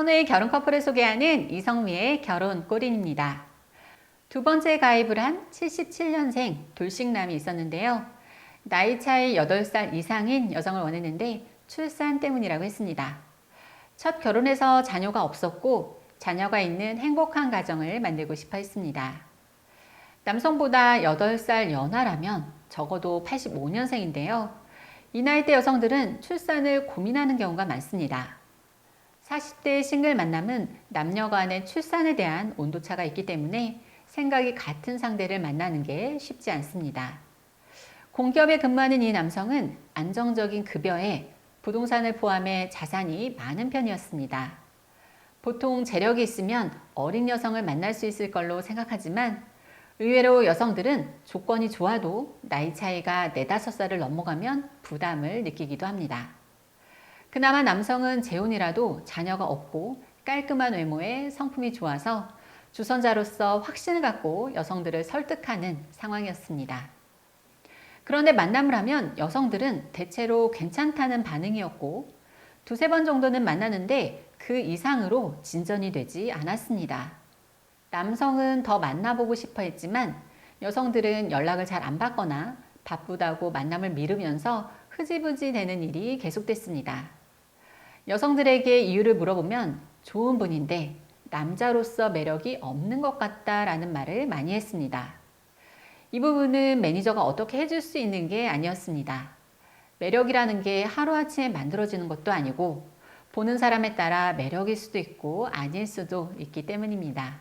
선우의 결혼 커플을 소개하는 이성미의 결혼 골인입니다. 두 번째 가입을 한 77년생 돌싱남이 있었는데요. 나이 차이 8살 이상인 여성을 원했는데 출산 때문이라고 했습니다. 첫 결혼에서 자녀가 없었고 자녀가 있는 행복한 가정을 만들고 싶어 했습니다. 남성보다 8살 연하라면 적어도 85년생인데요. 이 나이대 여성들은 출산을 고민하는 경우가 많습니다. 40대 싱글 만남은 남녀 간의 출산에 대한 온도차가 있기 때문에 생각이 같은 상대를 만나는 게 쉽지 않습니다. 공기업에 근무하는 이 남성은 안정적인 급여에 부동산을 포함해 자산이 많은 편이었습니다. 보통 재력이 있으면 어린 여성을 만날 수 있을 걸로 생각하지만 의외로 여성들은 조건이 좋아도 나이 차이가 4~5살을 넘어가면 부담을 느끼기도 합니다. 그나마 남성은 재혼이라도 자녀가 없고 깔끔한 외모에 성품이 좋아서 주선자로서 확신을 갖고 여성들을 설득하는 상황이었습니다. 그런데 만남을 하면 여성들은 대체로 괜찮다는 반응이었고 2~3번 정도는 만나는데 그 이상으로 진전이 되지 않았습니다. 남성은 더 만나보고 싶어 했지만 여성들은 연락을 잘 안 받거나 바쁘다고 만남을 미루면서 흐지부지 되는 일이 계속됐습니다. 여성들에게 이유를 물어보면 좋은 분인데 남자로서 매력이 없는 것 같다라는 말을 많이 했습니다. 이 부분은 매니저가 어떻게 해줄 수 있는 게 아니었습니다. 매력이라는 게 하루아침에 만들어지는 것도 아니고 보는 사람에 따라 매력일 수도 있고 아닐 수도 있기 때문입니다.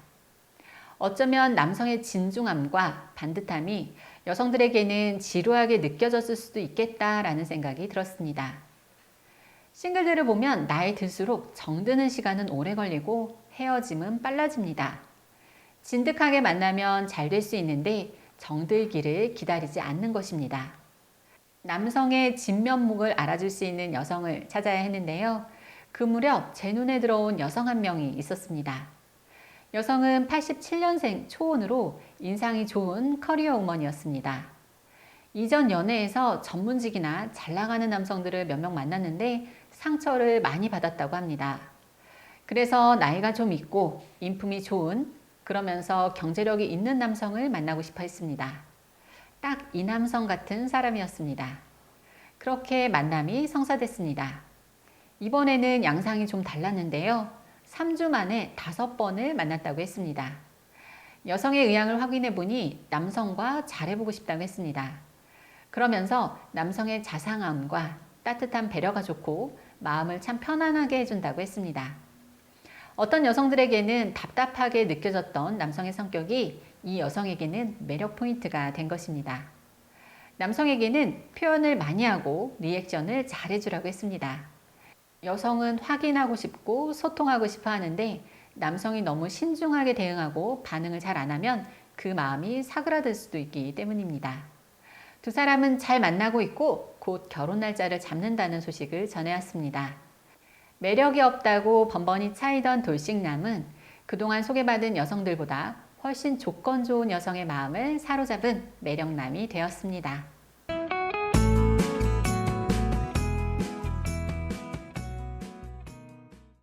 어쩌면 남성의 진중함과 반듯함이 여성들에게는 지루하게 느껴졌을 수도 있겠다라는 생각이 들었습니다. 싱글들을 보면 나이 들수록 정드는 시간은 오래 걸리고 헤어짐은 빨라집니다. 진득하게 만나면 잘 될 수 있는데 정들기를 기다리지 않는 것입니다. 남성의 진면목을 알아줄 수 있는 여성을 찾아야 했는데요. 그 무렵 제 눈에 들어온 여성 한 명이 있었습니다. 여성은 87년생 초혼으로 인상이 좋은 커리어 우먼이었습니다. 이전 연애에서 전문직이나 잘 나가는 남성들을 몇 명 만났는데 상처를 많이 받았다고 합니다. 그래서 나이가 좀 있고 인품이 좋은 그러면서 경제력이 있는 남성을 만나고 싶어 했습니다. 딱 이 남성 같은 사람이었습니다. 그렇게 만남이 성사됐습니다. 이번에는 양상이 좀 달랐는데요. 3주 만에 5번을 만났다고 했습니다. 여성의 의향을 확인해 보니 남성과 잘해보고 싶다고 했습니다. 그러면서 남성의 자상함과 따뜻한 배려가 좋고 마음을 참 편안하게 해준다고 했습니다. 어떤 여성들에게는 답답하게 느껴졌던 남성의 성격이 이 여성에게는 매력 포인트가 된 것입니다. 남성에게는 표현을 많이 하고 리액션을 잘해주라고 했습니다. 여성은 확인하고 싶고 소통하고 싶어 하는데 남성이 너무 신중하게 대응하고 반응을 잘 안 하면 그 마음이 사그라들 수도 있기 때문입니다. 두 사람은 잘 만나고 있고 곧 결혼 날짜를 잡는다는 소식을 전해왔습니다. 매력이 없다고 번번이 차이던 돌싱남은 그동안 소개받은 여성들보다 훨씬 조건 좋은 여성의 마음을 사로잡은 매력남이 되었습니다.